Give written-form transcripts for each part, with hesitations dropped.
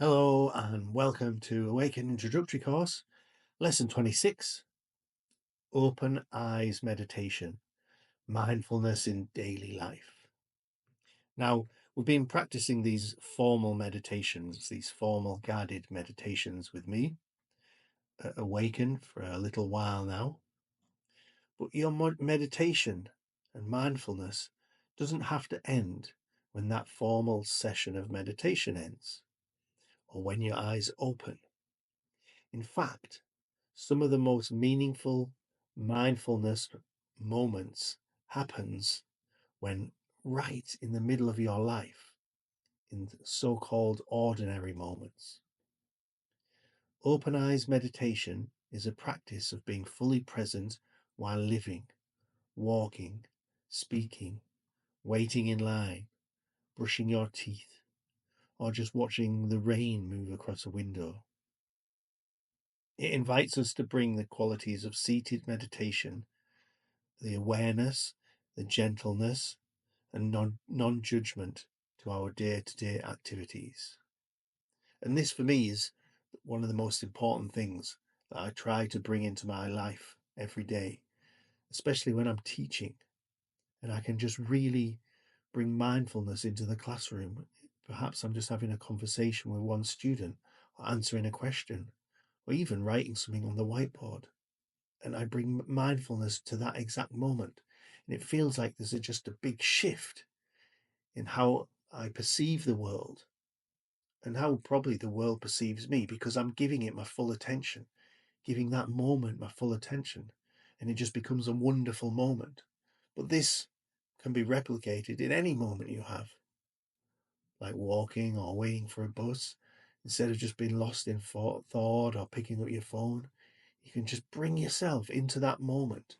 Hello and welcome to Awaken Introductory Course, Lesson 26, Open Eyes Meditation, Mindfulness in Daily Life. Now, we've been practicing these formal meditations, these formal guided meditations with me at Awaken for a little while now. But your meditation and mindfulness doesn't have to end when that formal session of meditation ends or when your eyes open. In fact, some of the most meaningful mindfulness moments happens when right in the middle of your life, in so-called ordinary moments. Open eyes meditation is a practice of being fully present while living, walking, speaking, waiting in line, brushing your teeth, or just watching the rain move across a window. It invites us to bring the qualities of seated meditation, the awareness, the gentleness, and non-judgment to our day-to-day activities. And this, for me, is one of the most important things that I try to bring into my life every day, especially when I'm teaching, and I can just really bring mindfulness into the classroom. Perhaps I'm just having a conversation with one student, or answering a question, or even writing something on the whiteboard. And I bring mindfulness to that exact moment. And it feels like there's just a big shift in how I perceive the world and how probably the world perceives me, because I'm giving it my full attention, giving that moment my full attention. And it just becomes a wonderful moment. But this can be replicated in any moment you have, like walking or waiting for a bus. Instead of just being lost in thought or picking up your phone, you can just bring yourself into that moment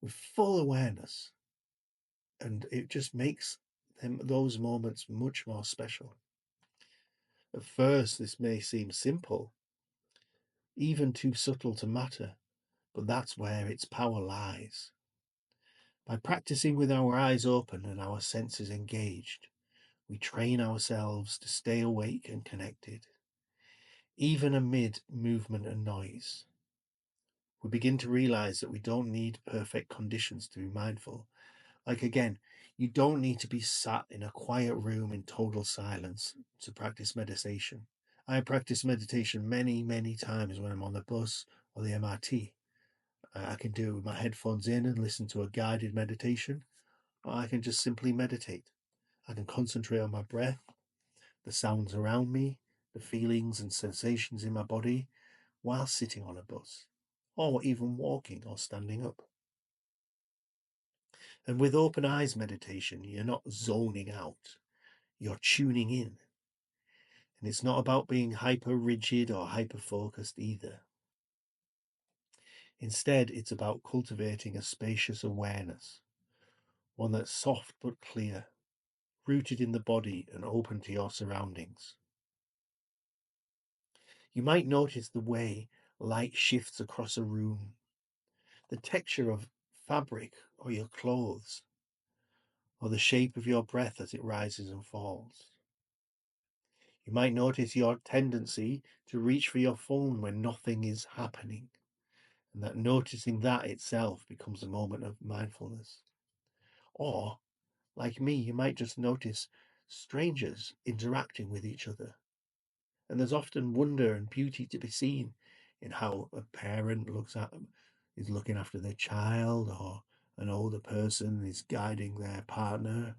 with full awareness, and it just makes those moments much more special. At first, this may seem simple, even too subtle to matter, but that's where its power lies. By practicing with our eyes open and our senses engaged, we train ourselves to stay awake and connected, even amid movement and noise. We begin to realize that we don't need perfect conditions to be mindful. Like, again, you don't need to be sat in a quiet room in total silence to practice meditation. I practice meditation many, many times when I'm on the bus or the MRT. I can do it with my headphones in and listen to a guided meditation, or I can just simply meditate. I can concentrate on my breath, the sounds around me, the feelings and sensations in my body while sitting on a bus, or even walking or standing up. And with open eyes meditation, you're not zoning out, you're tuning in. And it's not about being hyper rigid or hyper focused either. Instead, it's about cultivating a spacious awareness, one that's soft but clear, rooted in the body and open to your surroundings. You might notice the way light shifts across a room, the texture of fabric or your clothes, or the shape of your breath as it rises and falls. You might notice your tendency to reach for your phone when nothing is happening, and that noticing that itself becomes a moment of mindfulness. Or, like me, you might just notice strangers interacting with each other. And there's often wonder and beauty to be seen in how a parent is looking after their child, or an older person is guiding their partner,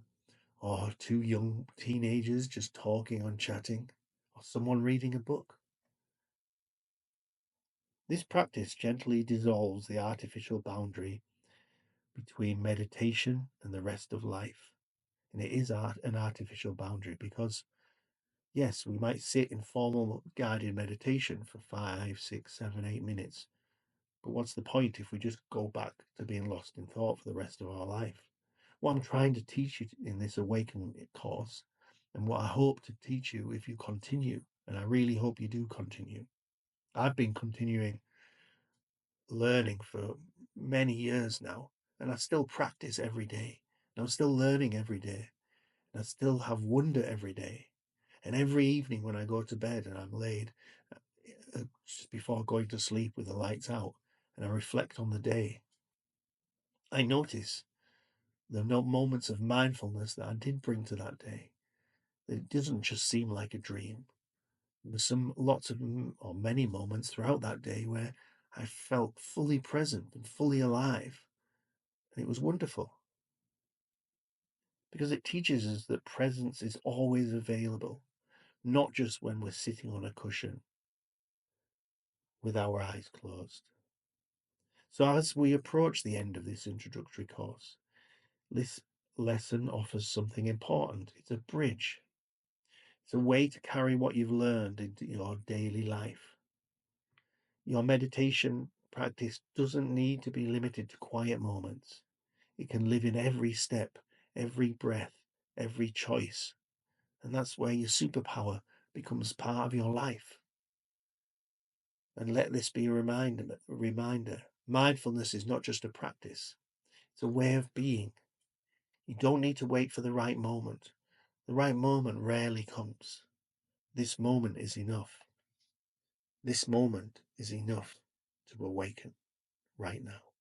or two young teenagers just talking and chatting, or someone reading a book. This practice gently dissolves the artificial boundary between meditation and the rest of life. And it is an artificial boundary because, yes, we might sit in formal guided meditation for 5, 6, 7, 8 minutes. But what's the point if we just go back to being lost in thought for the rest of our life? What I'm trying to teach you in this Awaken course, and what I hope to teach you if you continue, and I really hope you do continue. I've been continuing learning for many years now, and I still practice every day. And I'm still learning every day, and I still have wonder every day. And every evening when I go to bed and I'm laid just before going to sleep with the lights out and I reflect on the day, I notice the moments of mindfulness that I did bring to that day. It doesn't just seem like a dream. There's lots of or many moments throughout that day where I felt fully present and fully alive. And it was wonderful because it teaches us that presence is always available, not just when we're sitting on a cushion with our eyes closed. So as we approach the end of this introductory course, this lesson offers something important. It's a bridge. It's a way to carry what you've learned into your daily life. Your meditation practice doesn't need to be limited to quiet moments. It can live in every step, every breath, every choice. And that's where your superpower becomes part of your life. And let this be a reminder. Mindfulness is not just a practice. It's a way of being. You don't need to wait for the right moment. The right moment rarely comes. This moment is enough. This moment is enough to awaken right now.